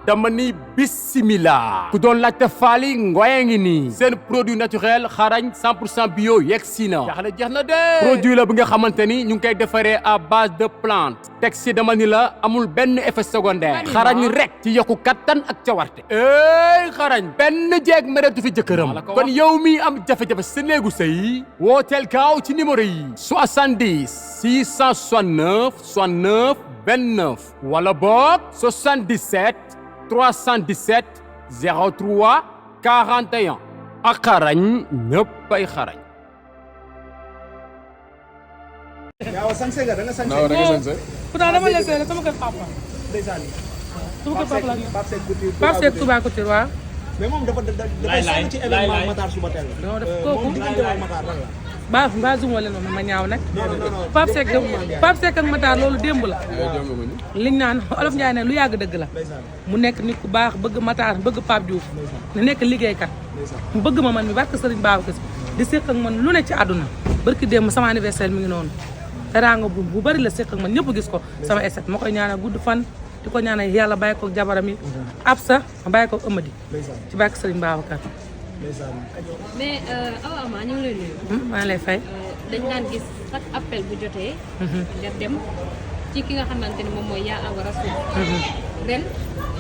dama ni bismillah ku doon laajte faali ngoye ngi nii seen produit naturel xarañ 100% bio yegsi na jaaxle jeex na de produit la bi nga xamante ni ñu ngi koy defaree à base de plante teg si dama ni la amul benn effet secondaire xarañ rek ci yokku kattan ak cawarte xarañ benn jeeg mereetu fi jëkkëram kon yow mi am jafe-jafe sa néegu sëy wooteel gaaw ci numéro yi 70 669 69 29 wala boog 77 317 03 41 ak xarañ ñëpp ay xarañ. yaa sañse nga da nga sañse. non da nga sañse. pourtant dama la seetlu sama kër papa. ndeysaan. sama kër papa la ñu. Pape Seck Couture. Pape Seck Touba Couture waaw. mais moom dafa sonn ci événement Matar suba teel la. non def kooku moom diggante ak Matar lan la. mbaa zoom leen ma ñaaw nag. non Pape Seck ak Matar loolu démb la. liñ naan Olof Ndiaye ne lu yàgg dëgg la. mu nekk nit ku baax bëgg Matar bëgg Pape Diouf. ne nekk liggéeykat. mu bëgg ma man mi barke Serigne Babacar di séq ak man lu ne ci àdduna. barki démb sama anniversaire mi ngi noonu. teraanga bu bari la séq ak man ñëpp gis ko sama esset ma koy ñaanal gudd fan. di ko ñaanal yàlla bàyyi ko jabaram yi. Absa bàyyi ko Amady. ci barke Serigne Babacar. mais Awa Ama ñu ngi lay nuyu. maa ngi lay fay. dañ daan gis chaque appel bu jotee. nga dem ci ki nga xamante ni moom mooy Yaa Awa Rassoul. ren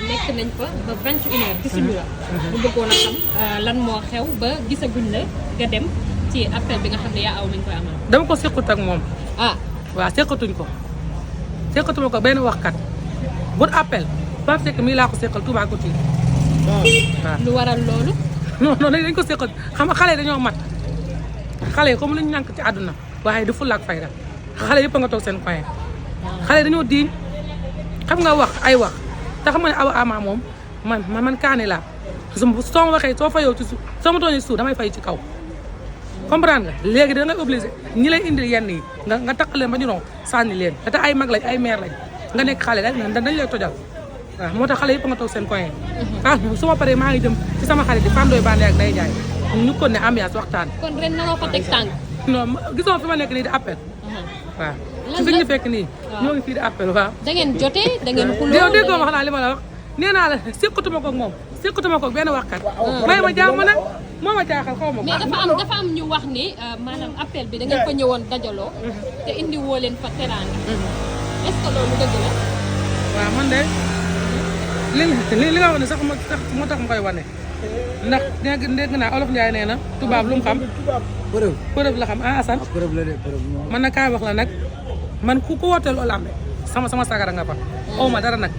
nekk nañ fa ba 21h gisuñu la. bu bëggoon a xam lan moo xew ba gisaguñ la nga dem ci appel bi nga xam ne Yaa Awa mi ngi koy amal. dama ko sequt ak moom. waaw seqatuñ ko. seqatuma ko benn waxkat. bu appel Pape Seck mii laa ko seqal Touba Couture. waaw lu waral loolu. non dañ ko seqal xam nga xale yi dañoo mat xale yi comme lu ñu ñànk ci àdduna waaye du fulla ak fayda xale yëpp a nga toog seen coin xale yi dañoo diiñ xam nga wax ay wax te xam nga ne Awa Ama moom man kaani laa soo ma waxee soo fayoo ci suuf soo ma tooñee suuf damay fay ci kaw comprendre nga léegi da ngay obligé ñi lay indil yenn yi nga taq leen ba ñu ron sànni leen te ay mag lañ ay mère lañ nga nekk xale rek dañ lay tojal waaw moo tax xale yëpp nga toog seen coin su ma paree maa ngi jëm ci sama xarit di Fandoy Bande ak Ndeye Ndiaye ñu ko ne ambiance waxtaan. kon ren naroo fa teg tànk. non gisoo fi ma nekk nii di appel. waaw ci fi ñu fekk nii. ñoo ngi fii di appel waaw. da ngeen jotee da ngeen xuloo yow déggoo wax naa li ma la wax nee naa la séqatuma ko ak moom séqatuma ko ak benn waxkat. may ma jàmm nag moo ma jaaxal xaw ma ko. mais dafa am ñu wax ni maanaam appel bi da ngeen fa ñëwoon dajaloo. te indi woo leen fa teraanga. est-ce que loolu dëgg la. waaw man de li nga wax ne sax moo tax ma koy wane ndax dégg naa Olof Ndiaye nee na tubaab lu mu xam. preuve la xam Assane. preuve la de preuve moom. man nag kaay wax la nag man ku wooteel loolu am sama sagara nga fa. aw ma dara nag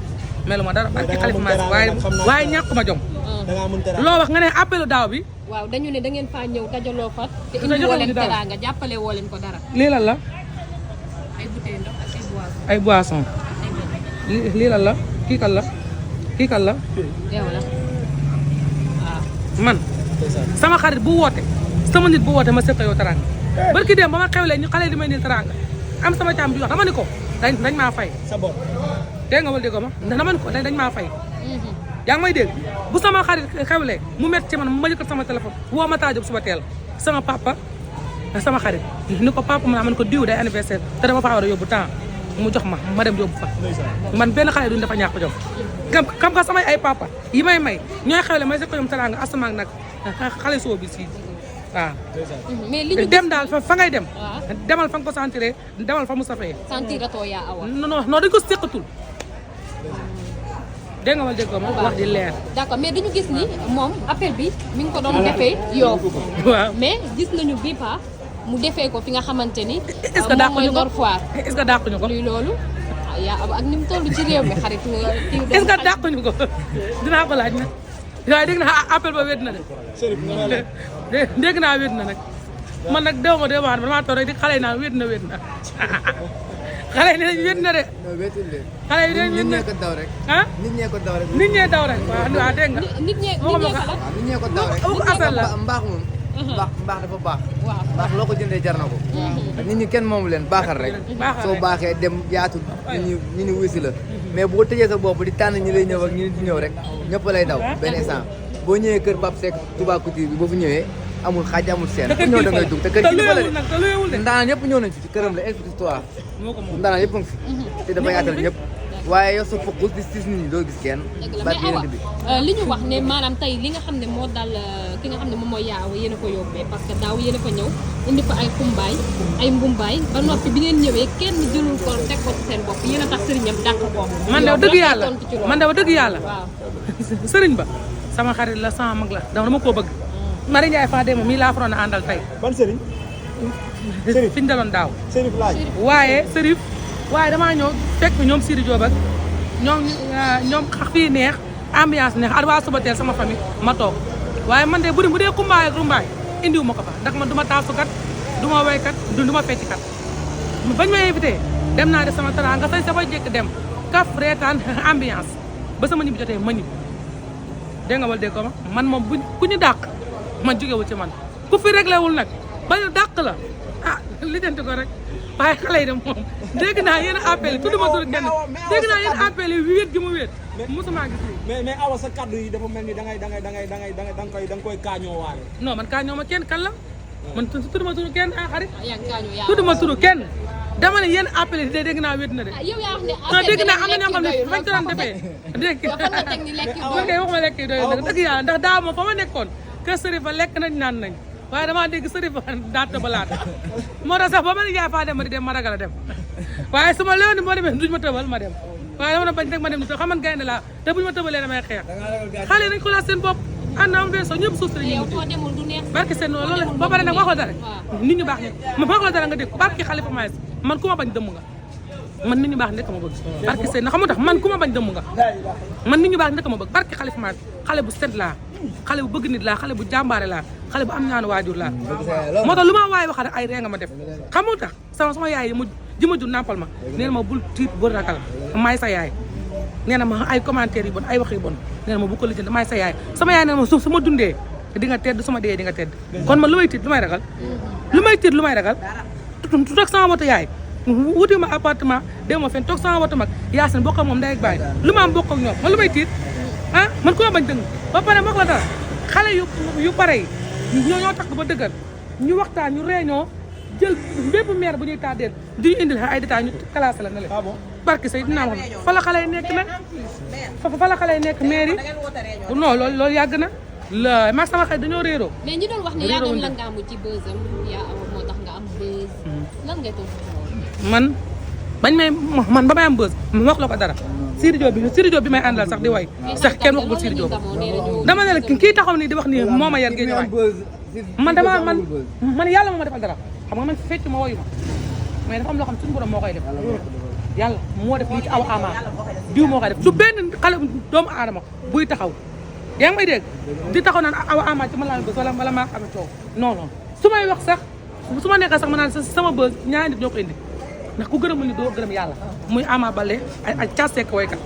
melu ma dara barki Xalifa Maas waaye ñàkk ma jom. loo wax nga ne appelu daaw bi. waaw dañu ne da ngeen faa ñëw dajaloo fa. te indi woo leen teraanga jàppale woo leen ko dara. lii lan la. ay bouteilles ndox ak ay boissons. lii lan la kii kan la. kii kan la. yow la waaw. man sama xarit bu woote sama nit bu woote ma seq yow teraanga barki dem ba ma xewlee ñu xale di may nii teraanga am sama caam bi wax dama ni ko dañ maa fay. sa bopp. dégg nga wala déggoo ma dama ni ko dañ maa fay. yaa ngi may dégg bu sama xarit xewlee mu métti ci man ma jëkkat sama téléphone woo ma taajub suba teel sama papa sama xarit ni ko papa ma ne ko diw day anniversaire te dama faa war a yóbbu temps mu jox ma dem yóbbu fa. man benn xale duñ dafa ñàkk jom. xam nga samay ay papa yi may ñooy xewle may seq ko ñoom teraanga asamaak nag xale soo bi si waaw. mais li ñu dem daal fa ngay dem. demal fa nga ko sentiree demal fa mu safee. sentiratoo Yaa Awa. non dañ ko seqatul. dégg nga wala dégg nga ma wax di leer. d'accord mais dañu gis ni moom appel bi mi ngi ko doon defee Yoff. waaw mais gis nañu bi pa mu defee ko fi nga xamante ni. est-ce que dàquñu ko Nord Foire. est-ce que dàquñu ko. luy loolu Yaa Awa ak ni mu toll ci réew mi xarit est-ce que dàquñu ko dinaa ko laaj nag waaye dégg naa appel ba wéet na de. dégg naa wéet na nag man nag dew ma xam damaa toog rek di xale yi naan wéet na xale yi nee nañ wéet na de. non wéetul de. xale yi nee nañ nit ñee ko daw rek. ah nit ñee ko daw rek. nit ñee daw rek waaw dégg nga. nit ñee ko la. waaw nit ñee ko daw rek. waxu appel la mbaax moom. mbaax dafa baax. waaw mbaax loo ko jëndee jar na ko. nit ñi kenn moomu leen baaxal rek. soo baaxee dem yaatu nit ñi wisi la. mais boo tëjee sa bopp di tànn ñi lay ñëw ak ñi di ñëw rek ñëpp lay daw benn instant boo ñëwee kër Pape Seck Touba Couture bi boo fi ñëwee amul xaaj amul seen ku ñëw da ngay dugg te kër kilifa la de ndaanaan ñëpp ñëw nañ fi ci këram la expositoire ndaanaan yëpp a ngi fi te dafa yaatal ñëpp waaye yow sa focus di sis nit ñi doo gis kenn dëgg la barke mais yonent bi Awa li ñu wax ne maanaam tey li nga xam ne moo dal ki nga xam ne moom mooy yaaw yéen a ko yóbbee parce que daaw yéen a fa ñëw indi fa ay xumbaay ay mbumbaay ba noppi bi ngeen ñëwee kenn jëlul ko teg ko ci seen bopp yéen a tax sëriñam dàq ko man de dëgg yàlla man de dëgg yàlla waaw sëriñ ba sama xarit la sama mag la dama koo bëgg Mari Ndiaye Fadema mii laa faroon a àndal tey ban sëriñ fi ñu daloon daaw Serif laaj waaye Serif waaye damaa ñëw fekk ñoom Sidi Diop ak ñoom fii neex ambiance neex at waa suba teel sama famille ma toog waaye man de bu dee kumbaay ak rumbaay indiwu ma ko fa ndax man du ma taasukat du ma waykat du ma fecckat bañ ma invité dem naa def sama teraanga say sa fa jekk dem kaf reetaan ambiance ba sama ñibbi jotee ma ñibbi dégg nga wala dégg ko ma man moom ku ñu dàq man jógewul ci man ku fi réglé wul nag ba ñu dàq la ah lijjanti ko rek waaye xale yi dem moom dégg naa yéen appel yi tudduma tur kenn dégg naa yéen appel yi wéet gi mu wéet mosuma gis lii mais Awa sa kaddu yi dafa mel ni da nga koy kaañoo waale non man kaa ñoo ma kenn kan la man tudduma tur kenn ah xarit yaa ngi kaañu yaa tudduma tur kenn dama ne yéen appel yi dégg naa wéet na de yow yaa wax ne non dégg naa am na ñoo xam ne fañ ko doon defee dégg fan nga teg ni lekk man kay waxuma lekk yi doy na dëgg yàlla ndax daaw moom fa ma nekkoon kër sëriñ fa lekk nañ naan nañ waaye damaa dégg sëriñ fa daa tëbalaat moo tax sax ba ma ne jaay faa dem ma di dem ma ragal a dem waaye su ma leewoon ni moo demee duñ ma tëbal ma dem waaye dama na bañ rek ma dem ni xam man gaynde laa te buñ ma tëbalee damay xeex xale yi nañ ko laaj seen bopp ànd am benn so ñëpp suuf si yow foo demul du neex barki seen noonu loolu ba pare nag wax la dara nit ñu baax ñi ma wax la dara nga dégg barki Xalifa Maïs man ku ma bañ dëmm nga man nit ñu baax nekk ma bëgg barki seen na xam nga tax man ku ma bañ dëmm nga man nit ñu baax nekk ma bëgg barki Xalifa Maïs xale bu set laa xale bu bëgg nit laa xale bu jàmbaare laa xale bu am ñaanu waajur laa moo tax lu ma waay wax rek ay ree nga ma def xam nga tax sama yaay ji ma jur nàmpal ma nee na ma bul tiit bul ragal maay sa yaay nee na ma ay commentaires yu bon ay wax yu bon nee na ma bu ko lijjanti maay sa yaay sama yaay nee na ma su ma dundee di nga tedd su ma dee di nga tedd kon man lu may tiit lu may ragal lu may ragal toog sama woto yaay wuti ma appartement dem ma fen toog sama woto mag Yaasin bokk ak moom ndey ak baay lu ma am bokk ak ñoom man lu may tiit ah man ku ma bañ dëng ba pare mook la dara xale yu pare yi ñoo tax ba dëgër ñu waxtaan ñu réunion jël bépp maire bu ñuy tàddeel di ñu indil ay détails ñu classé la na leen barke say dinaa wax fa la xale yi nekk nag fa la xale yi nekk maire yi non loolu yàgg na la maag sama xarit dañoo réeroo mais ñi doon wax ne yaa doon langaamu ci bësam yaa awa moo tax nga am bës lan ngay tontu man ba may am bës ma wax la ko dara Sidi Diop bi may àndal sax di way sax kenn waxul Sidi Diop dama ne la kii taxaw nii di wax nii moo ma yar géej waay man yàlla moo ma defal dara xam nga man fecc ma woyu ma mais dafa am loo xam suñu borom moo koy def yàlla moo def lii ci aw ama diw moo koy def du benn xale doomu aadama buy taxaw yaa ngi may dégg di taxaw naan aw ama ci ma laal bës wala maa amee coow non su may wax sax su ma nekkee sax ma naan sama bës ñaari nit ñoo ko indi ndax ku gërëmul ni doo gërëm yàlla muy Ama Baldé ak Thiat Seck waykat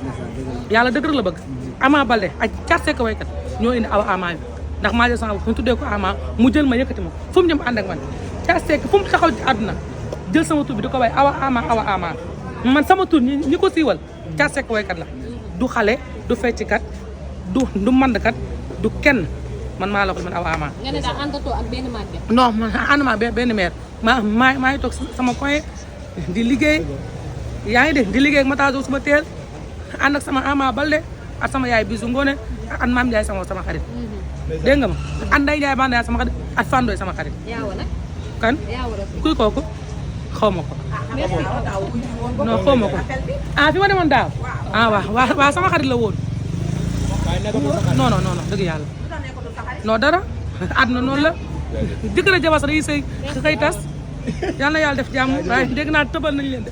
yàlla dëgg rek la bëgg Ama Baldé ak Thiat Seck waykat ñoo indi awa ama bi ndax maa jël sama bopp ñu tuddee ko ama mu jël ma yëkkati ma fu mu jëm ànd ak man Thiat Seck fu mu taxaw ci àdduna jël sama tur bi di ko way awa ama man sama tur ñi ko siiwal Thiat Seck waykat la du xale du fecckat du mandkat du kenn man maa la ko man awa ama nga ne daal àndatoo ak benn màgget non man ànduma benn maire maa ngi toog sama coin di liggéey yaa ngi dégg di liggéey ak Matar suba teel ànd ak sama Ama Baldé ak sama yaay Bisu Ngone ak Maam Ndiaye sama xarit dégg nga ma ak Ndeye Ndiaye Ba Ndiaye sama xarit ak Fandoy sama xarit yaawa nag kan kuy kooku xaw ma ko non xaw ma ko fi ma demoon daaw waaw sama xarit la woon non dëgg yàlla non dara àdduna noonu la jëkkër a jabar sax dañuy sëy xëy tas yàlla na yàlla def jàmm waaye dégg naa tëbal nañ leen de